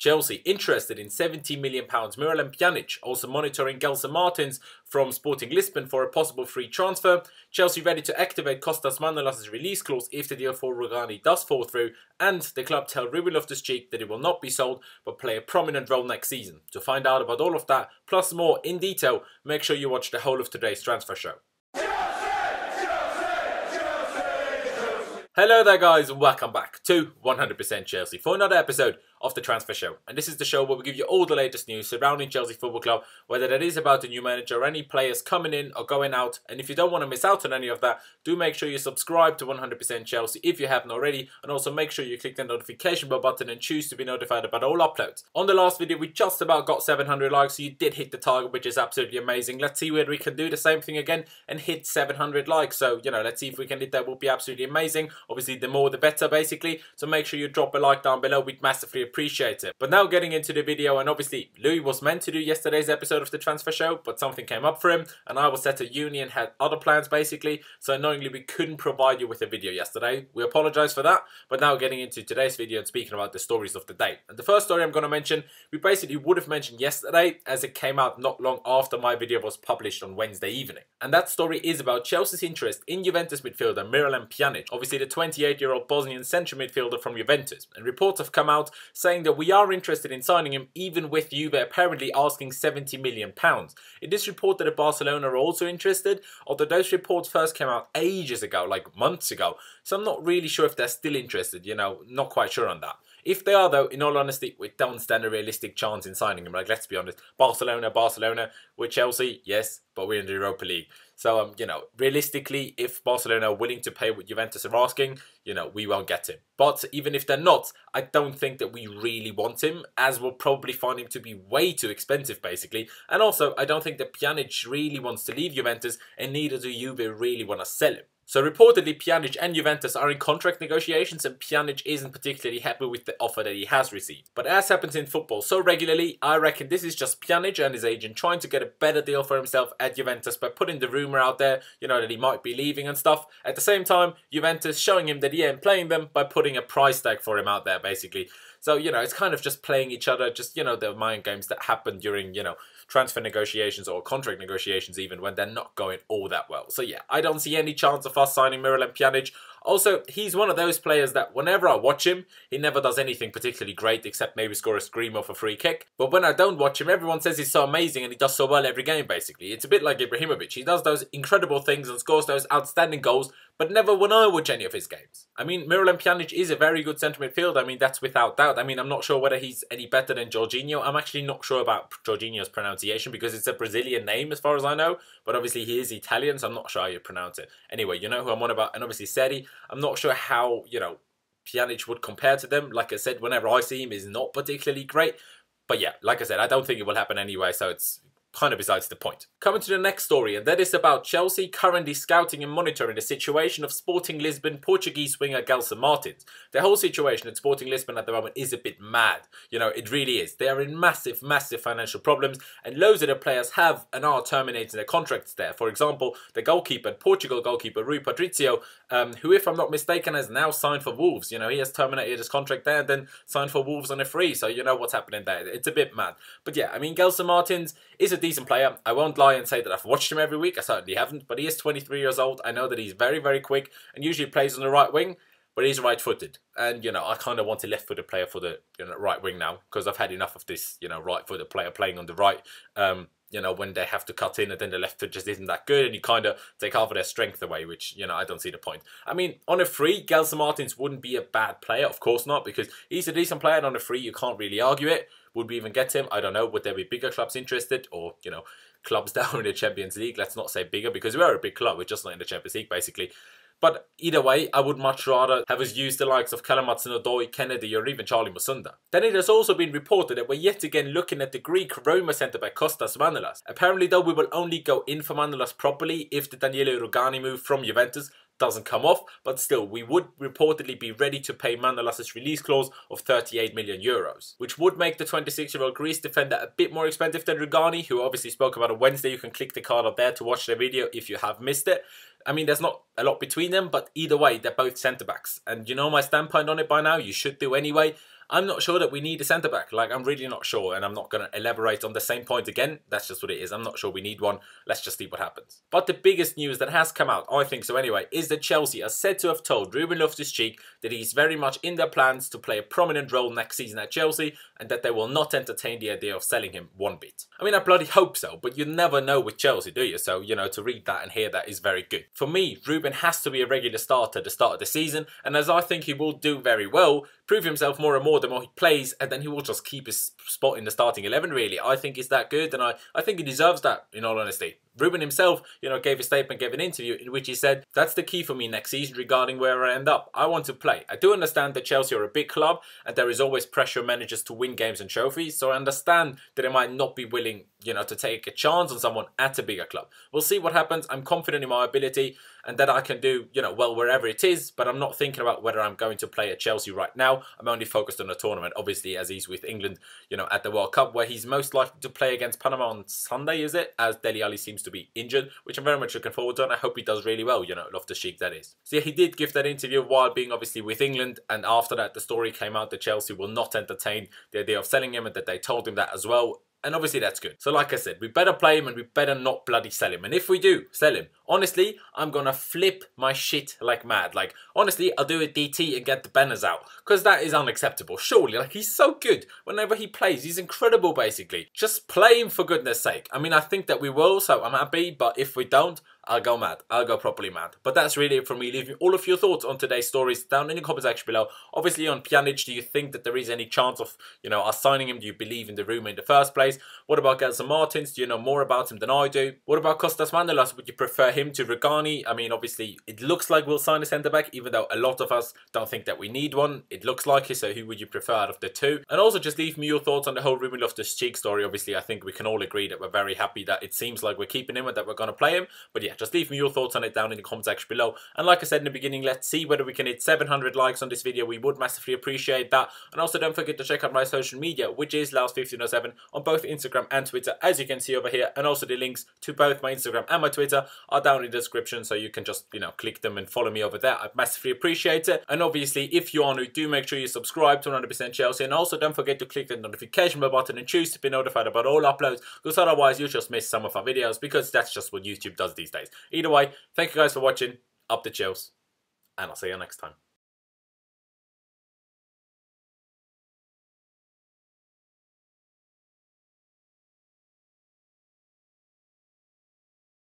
Chelsea interested in £70 million Miralem Pjanic, also monitoring Gelson Martins from Sporting Lisbon for a possible free transfer. Chelsea ready to activate Kostas Manolas' release clause if the deal for Rugani does fall through, and the club tell Loftus-Cheek that it will not be sold but play a prominent role next season. To find out about all of that, plus more in detail, make sure you watch the whole of today's transfer show. Hello there guys, and welcome back to 100% Chelsea for another episode of the Transfer Show. And this is the show where we give you all the latest news surrounding Chelsea Football Club, whether that is about a new manager or any players coming in or going out. And if you don't want to miss out on any of that, do make sure you subscribe to 100% Chelsea if you haven't already, and also make sure you click the notification bell button and choose to be notified about all uploads. On the last video we just about got 700 likes, so you did hit the target, which is absolutely amazing. Let's see whether we can do the same thing again and hit 700 likes. So, let's see if we can hit that. Would be absolutely amazing. Obviously the more the better basically, so make sure you drop a like down below, we'd massively appreciate it. But now getting into the video, and obviously Louis was meant to do yesterday's episode of the Transfer Show, but something came up for him and I was set at uni and had other plans basically, so annoyingly we couldn't provide you with a video yesterday. We apologise for that, but now getting into today's video and speaking about the stories of the day. And the first story I'm going to mention, we basically would have mentioned yesterday as it came out not long after my video was published on Wednesday evening. And that story is about Chelsea's interest in Juventus midfielder Miralem Pjanic, obviously the 28-year-old Bosnian central midfielder from Juventus. And reports have come out saying that we are interested in signing him, even with Juve apparently asking £70 million. It is reported that Barcelona are also interested, although those reports first came out ages ago, like months ago. So I'm not really sure if they're still interested, not quite sure on that. If they are though, in all honesty, we don't stand a realistic chance in signing him. Like, let's be honest, Barcelona, we're Chelsea, yes, but we're in the Europa League. So, realistically, if Barcelona are willing to pay what Juventus are asking, we won't get him. But even if they're not, I don't think that we really want him, as we'll probably find him to be way too expensive, basically. And also, I don't think that Pjanic really wants to leave Juventus, and neither do Juve really want to sell him. So reportedly Pjanic and Juventus are in contract negotiations, and Pjanic isn't particularly happy with the offer that he has received. But as happens in football so regularly, I reckon this is just Pjanic and his agent trying to get a better deal for himself at Juventus by putting the rumour out there, that he might be leaving and stuff. At the same time, Juventus showing him that he ain't playing them by putting a price tag for him out there basically. So, it's kind of just playing each other, just, the mind games that happen during, transfer negotiations or contract negotiations even, when they're not going all that well. So yeah, I don't see any chance of us signing Miralem Pjanic. Also, he's one of those players that whenever I watch him, he never does anything particularly great except maybe score a scream off a free kick. But when I don't watch him, everyone says he's so amazing and he does so well every game basically. It's a bit like Ibrahimovic. He does those incredible things and scores those outstanding goals, but never when I watch any of his games. I mean, Miralem Pjanic is a very good centre midfielder. I mean, that's without doubt. I mean, I'm not sure whether he's any better than Jorginho. I'm actually not sure about Jorginho's pronunciation because it's a Brazilian name as far as I know. But obviously he is Italian, so I'm not sure how you pronounce it. Anyway, you know who I'm on about. And obviously Seri, I'm not sure how, Pjanic would compare to them. Like I said, whenever I see him, he's not particularly great. But yeah, like I said, I don't think it will happen anyway, so it's kind of besides the point. Coming to the next story, and that is about Chelsea currently scouting and monitoring the situation of Sporting Lisbon Portuguese winger Gelson Martins. The whole situation at Sporting Lisbon at the moment is a bit mad. It really is. They are in massive financial problems, and loads of the players have and are terminating their contracts there. For example, the goalkeeper, Portugal goalkeeper Rui Patricio, who, if I'm not mistaken, has now signed for Wolves. He has terminated his contract there and then signed for Wolves on a free. So you know what's happening there. It's a bit mad. But yeah, I mean, Gelson Martins is a decent player. I won't lie and say that I've watched him every week. I certainly haven't, but he is 23 years old. I know that he's very quick and usually plays on the right wing, but he's right-footed. And, I kind of want a left-footed player for the right wing now, because I've had enough of this, right-footed player playing on the right, when they have to cut in and then the left foot just isn't that good and you kind of take half of their strength away, which, I don't see the point. I mean, on a free, Gelson Martins wouldn't be a bad player, of course not, because he's a decent player, and on a free, you can't really argue it. Would we even get him? I don't know. Would there be bigger clubs interested, or, clubs down in the Champions League? Let's not say bigger, because we are a big club. We're just not in the Champions League, basically. But either way, I would much rather have us use the likes of Callum Hudson-Odoi, Kennedy, or even Charlie Musonda. Then it has also been reported that we're yet again looking at the Greek Roma centre-back Kostas Manolas. Apparently, though, we will only go in for Manolas properly if the Daniele Rugani move from Juventus doesn't come off, but still, we would reportedly be ready to pay Manolas' release clause of 38 million euros, which would make the 26-year-old Greece defender a bit more expensive than Rugani, who obviously spoke about on Wednesday. You can click the card up there to watch the video if you have missed it. I mean, there's not a lot between them, but either way, they're both centre-backs. And you know my standpoint on it by now, you should do anyway. I'm not sure that we need a centre-back. Like, I'm really not sure, and I'm not going to elaborate on the same point again. That's just what it is. I'm not sure we need one. Let's just see what happens. But the biggest news that has come out, I think so anyway, is that Chelsea are said to have told Ruben Loftus-Cheek that he's very much in their plans to play a prominent role next season at Chelsea, and that they will not entertain the idea of selling him one bit. I mean, I bloody hope so, but you never know with Chelsea, do you? So, you know, to read that and hear that is very good. For me, Ruben has to be a regular starter at the start of the season, and as I think he will do very well, prove himself more and more the more he plays, and then he will just keep his spot in the starting 11, really. I think he's that good, and I think he deserves that, in all honesty. Ruben himself, you know, gave a statement, gave an interview in which he said, "That's the key for me next season regarding where I end up. I want to play. I do understand that Chelsea are a big club and there is always pressure on managers to win games and trophies, so I understand that they might not be willing, you know, to take a chance on someone at a bigger club. We'll see what happens. I'm confident in my ability and that I can do, you know, well wherever it is, but I'm not thinking about whether I'm going to play at Chelsea right now. I'm only focused on the tournament, obviously, as he's with England, you know, at the World Cup, where he's most likely to play against Panama on Sunday, is it? As Dele Alli seems to be injured, which I'm very much looking forward to, and I hope he does really well, you know, Loftus-Cheek, that is. So yeah, he did give that interview while being obviously with England, and after that the story came out that Chelsea will not entertain the idea of selling him, and that they told him that as well. And obviously that's good. So like I said, we better play him and we better not bloody sell him. And if we do sell him, honestly, I'm going to flip my shit like mad. Like, honestly, I'll do a DT and get the banners out. Because that is unacceptable. Surely, like, he's so good. Whenever he plays, he's incredible, basically. Just play him for goodness sake. I mean, I think that we will, so I'm happy. But if we don't, I'll go mad. I'll go properly mad. But that's really it from me. Leave me all of your thoughts on today's stories down in the comment section below. Obviously, on Pjanic, do you think that there is any chance of, you know, us signing him? Do you believe in the rumour in the first place? What about Gelson Martins? Do you know more about him than I do? What about Kostas Manolas? Would you prefer him to Rugani? I mean, obviously, it looks like we'll sign a centre-back, even though a lot of us don't think that we need one. It looks like it, so who would you prefer out of the two? And also, just leave me your thoughts on the whole Ruben Loftus-Cheek story. Obviously, I think we can all agree that we're very happy that it seems like we're keeping him and that we're going to play him. But yeah, just leave me your thoughts on it down in the comment section below. And like I said in the beginning, let's see whether we can hit 700 likes on this video. We would massively appreciate that. And also don't forget to check out my social media, which is Laos1507 on both Instagram and Twitter, as you can see over here. And also the links to both my Instagram and my Twitter are down in the description, so you can just, you know, click them and follow me over there. I'd massively appreciate it. And obviously, if you are new, do make sure you subscribe to 100% Chelsea. And also don't forget to click the notification bell button and choose to be notified about all uploads, because otherwise you'll just miss some of our videos, because that's just what YouTube does these days. Either way, thank you guys for watching. Up the Chels, and I'll see you next time.